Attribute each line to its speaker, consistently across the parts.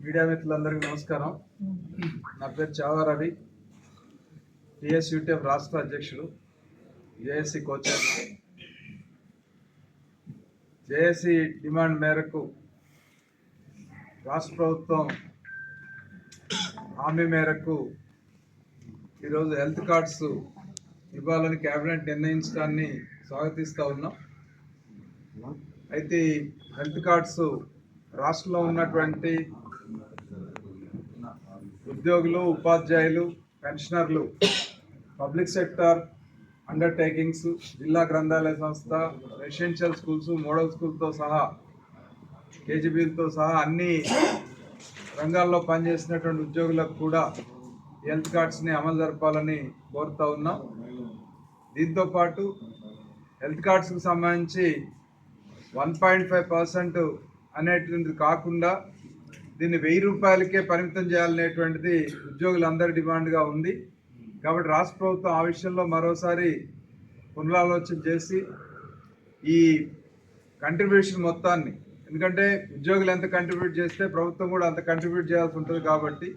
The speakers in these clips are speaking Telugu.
Speaker 1: మీడియా మిత్రులందరికీ నమస్కారం. నా పేరు చావా రవి, టీఎస్యూటీఎఫ్ రాష్ట్ర అధ్యక్షుడు, జేఏసీ కోచర్. జేఏసీ డిమాండ్ మేరకు రాష్ట్ర ప్రభుత్వం హామీ మేరకు ఈరోజు హెల్త్ కార్డ్స్ ఇవ్వాలని కేబినెట్ నిర్ణయించడాన్ని స్వాగతిస్తూ ఉన్నాం. అయితే హెల్త్ కార్డ్స్ రాష్ట్రంలో ఉన్నటువంటి ఉద్యోగులు, ఉపాధ్యాయులు, పెన్షనర్లు, పబ్లిక్ సెక్టర్ అండర్టేకింగ్స్, జిల్లా గ్రంథాలయ సంస్థ, రెసిడెన్షియల్ స్కూల్స్, మోడల్ స్కూల్తో సహా, కేజీబీలతో సహా అన్ని రంగాల్లో పనిచేసినటువంటి ఉద్యోగులకు కూడా హెల్త్ కార్డ్స్ని అమలు జరపాలని కోరుతూ ఉన్నాం. దీంతోపాటు హెల్త్ కార్డ్స్కి సంబంధించి 1.5% అనేటువంటిది కాకుండా దీన్ని 1000 రూపాయలకే పరిమితం చేయాలనేటువంటిది ఉద్యోగులందరి డిమాండ్గా ఉంది. కాబట్టి రాష్ట్ర ప్రభుత్వం ఆ విషయంలో మరోసారి పునరాలోచన చేసి ఈ కంట్రిబ్యూషన్ మొత్తాన్ని, ఎందుకంటే ఉద్యోగులు ఎంత కంట్రిబ్యూట్ చేస్తే ప్రభుత్వం కూడా అంత కంట్రిబ్యూట్ చేయాల్సి ఉంటుంది కాబట్టి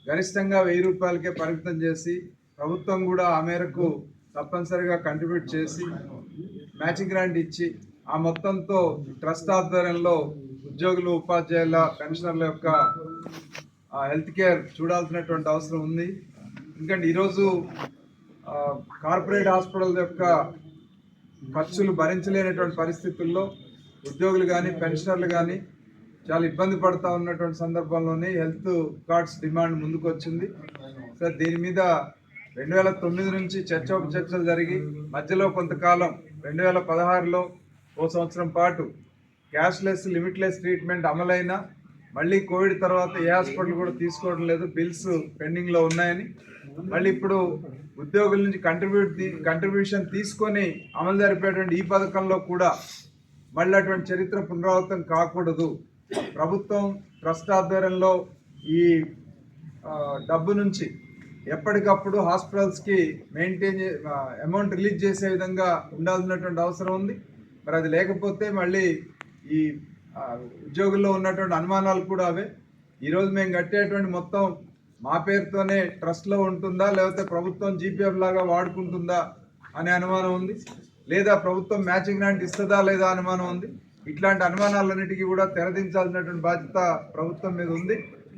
Speaker 1: గరిష్టంగా 1000 రూపాయలకే పరిమితం చేసి ప్రభుత్వం కూడా ఆ మేరకు తప్పనిసరిగా కంట్రిబ్యూట్ చేసి మ్యాచింగ్ గ్రాంట్ ఇచ్చి ఆ మొత్తంతో ట్రస్ట్ ఆధ్వర్యంలో ఉద్యోగులు, ఉపాధ్యాయుల, పెన్షనర్ల యొక్క హెల్త్ కేర్ చూడాల్సినటువంటి అవసరం ఉంది. ఎందుకంటే ఈరోజు కార్పొరేట్ హాస్పిటల్ యొక్క ఖర్చులు భరించలేనటువంటి పరిస్థితుల్లో ఉద్యోగులు కానీ, పెన్షనర్లు కానీ చాలా ఇబ్బంది పడుతూ ఉన్నటువంటి సందర్భంలోనే హెల్త్ కార్డ్స్ డిమాండ్ ముందుకు వచ్చింది. సో దీని మీద 2009 నుంచి చర్చలు జరిగి మధ్యలో కొంతకాలం 2016లో ఓ సంవత్సరం పాటు క్యాష్లెస్, లిమిట్లెస్ ట్రీట్మెంట్ అమలైనా మళ్ళీ కోవిడ్ తర్వాత ఏ హాస్పిటల్ కూడా తీసుకోవడం లేదు, బిల్స్ పెండింగ్లో ఉన్నాయని మళ్ళీ ఇప్పుడు ఉద్యోగుల నుంచి కంట్రిబ్యూషన్ తీసుకొని అమలు జరిపేటువంటి ఈ పథకంలో కూడా మళ్ళీ అటువంటి చరిత్ర పునరావృతం కాకూడదు. ప్రభుత్వం ట్రస్ట్ ఆధ్వర్యంలో ఈ డబ్బు నుంచి ఎప్పటికప్పుడు హాస్పిటల్స్కి అమౌంట్ రిలీజ్ చేసే విధంగా ఉండాల్సినటువంటి అవసరం ఉంది. మరి అది లేకపోతే మళ్ళీ ఈ ఉద్యోగుల్లో ఉన్నటువంటి అనుమానాలు కూడా అవే. ఈరోజు మేము కట్టేటువంటి మొత్తం మా పేరుతోనే ట్రస్ట్లో ఉంటుందా, లేకపోతే ప్రభుత్వం జీపీఎఫ్ లాగా వాడుకుంటుందా అనే అనుమానం ఉంది, లేదా ప్రభుత్వం మ్యాచింగ్ గ్రాంట్ ఇస్తుందా లేదా అనుమానం ఉంది. ఇట్లాంటి అనుమానాలన్నిటికీ కూడా తెరదించాల్సినటువంటి బాధ్యత ప్రభుత్వం మీద ఉంది.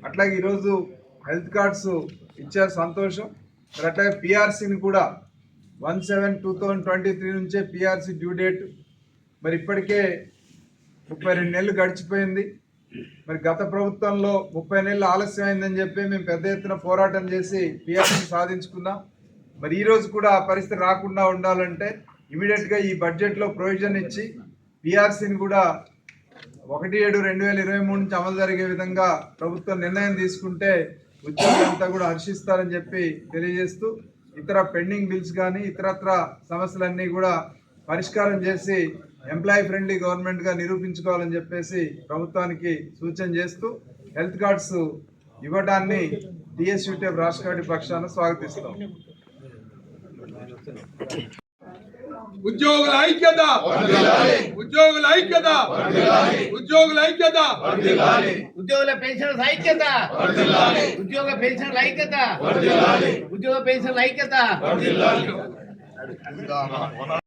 Speaker 1: అట్లాగే ఈరోజు హెల్త్ కార్డ్స్ ఇచ్చారు, సంతోషం. మరి అట్లాగే పిఆర్సీని కూడా 1/7/2023 నుంచే పిఆర్సీ డ్యూ డేట్. మరి ఇప్పటికే 32 నెలలు గడిచిపోయింది. మరి గత ప్రభుత్వంలో 30 నెలలు ఆలస్యమైందని చెప్పి మేము పెద్ద ఎత్తున పోరాటం చేసి పిఆర్సీ సాధించుకున్నాం. మరి ఈరోజు కూడా ఆ పరిస్థితి రాకుండా ఉండాలంటే ఇమీడియట్గా ఈ బడ్జెట్లో ప్రొవిజన్ ఇచ్చి పిఆర్సీని కూడా 1/7/2023 నుంచి అమలు జరిగే విధంగా ప్రభుత్వం నిర్ణయం తీసుకుంటే ఉద్యోగులంతా కూడా హర్షిస్తారని చెప్పి తెలియజేస్తూ, ఇతర పెండింగ్ బిల్స్ కానీ ఇతరత్ర సమస్యలన్నీ కూడా పరిష్కారం చేసి ఎంప్లాయీ ఫ్రెండ్లీ గవర్నమెంట్గా నిరూపించుకోవాలని చెప్పేసి ప్రభుత్వానికి సూచన చేస్తూ హెల్త్ కార్డ్స్ ఇవ్వడాన్ని టీఎస్యూటీఎఫ్ రాష్ట్ర కమిటీ పక్షాన స్వాగతిస్తాం.
Speaker 2: ఉద్యోగుల ఐక్యత, ఉద్యోగుల ఐక్యత, ఉద్యోగుల ఐక్యత,
Speaker 3: ఉద్యోగుల పెన్షన్ ఐక్యత, ఉద్యోగ పెన్షన్ ఐక్యత, ఉద్యోగ పెన్షన్ ఐక్యత.